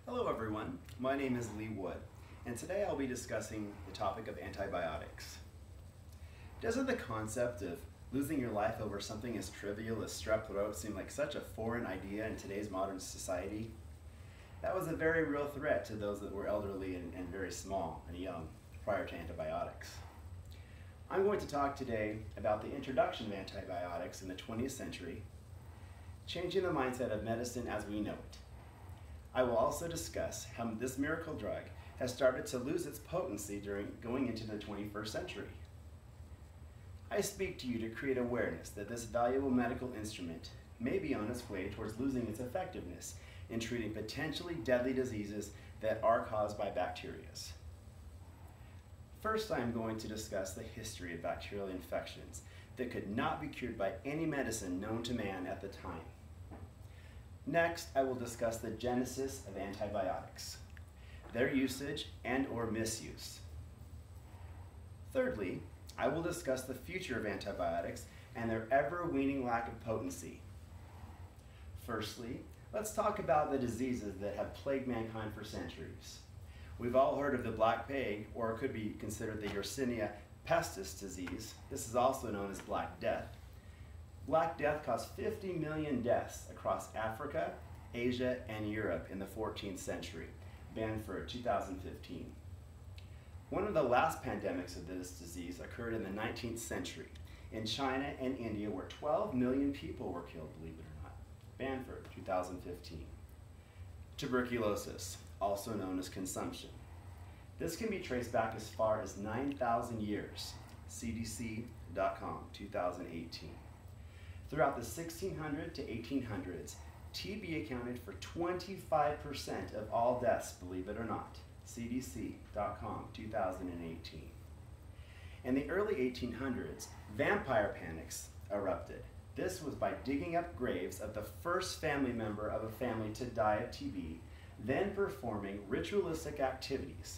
Hello everyone, my name is Lee Wood, and today I'll be discussing the topic of antibiotics. Doesn't the concept of losing your life over something as trivial as strep throat seem like such a foreign idea in today's modern society? That was a very real threat to those that were elderly and very small and young prior to antibiotics. I'm going to talk today about the introduction of antibiotics in the 20th century, changing the mindset of medicine as we know it. I will also discuss how this miracle drug has started to lose its potency during going into the 21st century. I speak to you to create awareness that this valuable medical instrument may be on its way towards losing its effectiveness in treating potentially deadly diseases that are caused by bacteria. First, I am going to discuss the history of bacterial infections that could not be cured by any medicine known to man at the time. Next, I will discuss the genesis of antibiotics, their usage and/or misuse. Thirdly, I will discuss the future of antibiotics and their ever-waning lack of potency. Firstly, let's talk about the diseases that have plagued mankind for centuries. We've all heard of the Black Plague, or it could be considered the Yersinia pestis disease. This is also known as Black Death. Black Death caused 50 million deaths across Africa, Asia, and Europe in the 14th century, Banford, 2015. One of the last pandemics of this disease occurred in the 19th century in China and India, where 12 million people were killed, believe it or not, Banford, 2015. Tuberculosis, also known as consumption. This can be traced back as far as 9,000 years, CDC.com, 2018. Throughout the 1600s to 1800s, TB accounted for 25% of all deaths, believe it or not. CDC.com, 2018. In the early 1800s, vampire panics erupted. This was by digging up graves of the first family member of a family to die of TB, then performing ritualistic activities,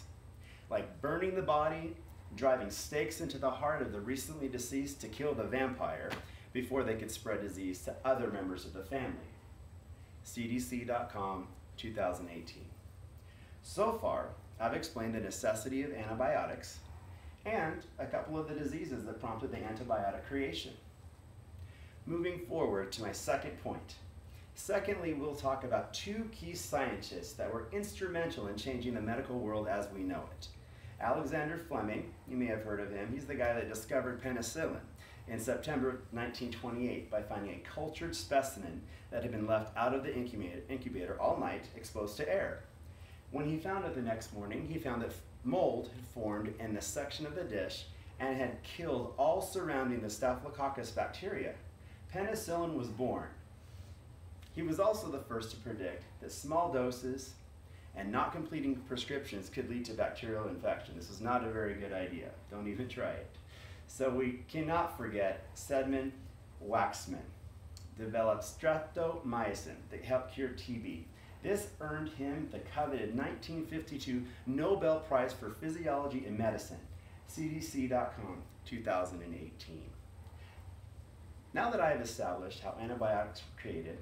like burning the body, driving stakes into the heart of the recently deceased to kill the vampire, before they could spread disease to other members of the family. CDC.com, 2018. So far, I've explained the necessity of antibiotics and a couple of the diseases that prompted the antibiotic creation. Moving forward to my second point. Secondly, we'll talk about two key scientists that were instrumental in changing the medical world as we know it. Alexander Fleming, you may have heard of him. He's the guy that discovered penicillin in September 1928 by finding a cultured specimen that had been left out of the incubator all night exposed to air. When he found it the next morning, he found that mold had formed in the section of the dish and had killed all surrounding the Staphylococcus bacteria. Penicillin was born. He was also the first to predict that small doses and not completing prescriptions could lead to bacterial infection. This is not a very good idea. Don't even try it. So we cannot forget Sedman Waxman developed streptomycin that helped cure TB. This earned him the coveted 1952 Nobel Prize for Physiology and Medicine, CDC.com, 2018. Now that I have established how antibiotics were created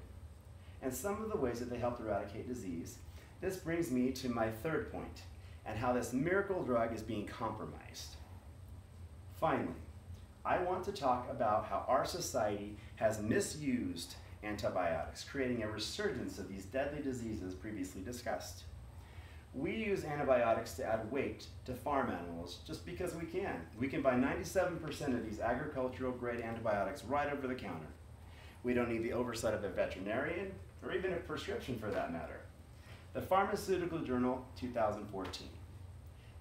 and some of the ways that they helped eradicate disease, this brings me to my third point and how this miracle drug is being compromised. Finally, I want to talk about how our society has misused antibiotics, creating a resurgence of these deadly diseases previously discussed. We use antibiotics to add weight to farm animals just because we can. We can buy 97% of these agricultural grade antibiotics right over the counter. We don't need the oversight of a veterinarian or even a prescription for that matter. The Pharmaceutical Journal, 2014.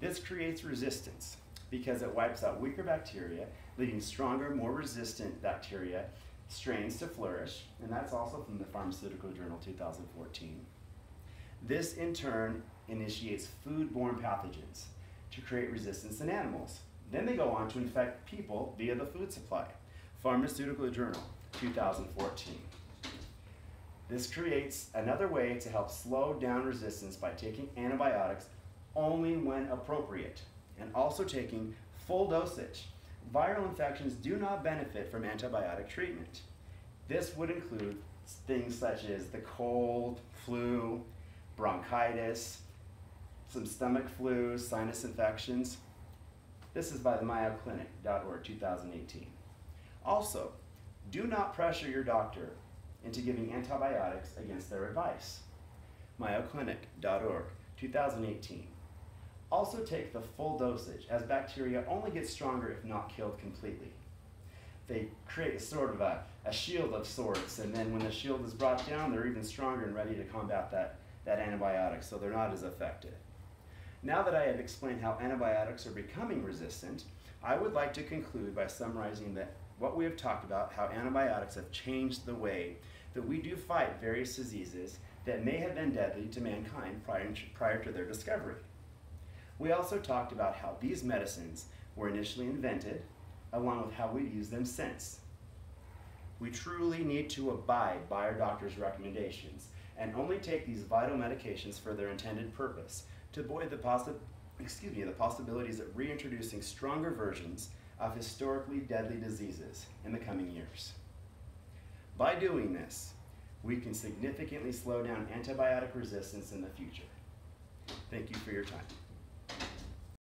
This creates resistance because it wipes out weaker bacteria, leaving stronger, more resistant bacteria strains to flourish, and that's also from the Pharmaceutical Journal 2014. This in turn initiates foodborne pathogens to create resistance in animals. Then they go on to infect people via the food supply. Pharmaceutical Journal 2014. This creates another way to help slow down resistance by taking antibiotics only when appropriate, and also taking full dosage. Viral infections do not benefit from antibiotic treatment. This would include things such as the cold, flu, bronchitis, some stomach flus, sinus infections. This is by the mayoclinic.org 2018. Also, do not pressure your doctor into giving antibiotics against their advice. mayoclinic.org 2018. Also take the full dosage, as bacteria only get stronger if not killed completely. They create a sort of a shield of sorts, and then when the shield is brought down, they're even stronger and ready to combat that antibiotic, so they're not as effective. Now that I have explained how antibiotics are becoming resistant, I would like to conclude by summarizing what we have talked about, how antibiotics have changed the way that we do fight various diseases that may have been deadly to mankind prior to their discovery. We also talked about how these medicines were initially invented, along with how we've used them since. We truly need to abide by our doctor's recommendations and only take these vital medications for their intended purpose to avoid the possibilities of reintroducing stronger versions of historically deadly diseases in the coming years. By doing this, we can significantly slow down antibiotic resistance in the future. Thank you for your time.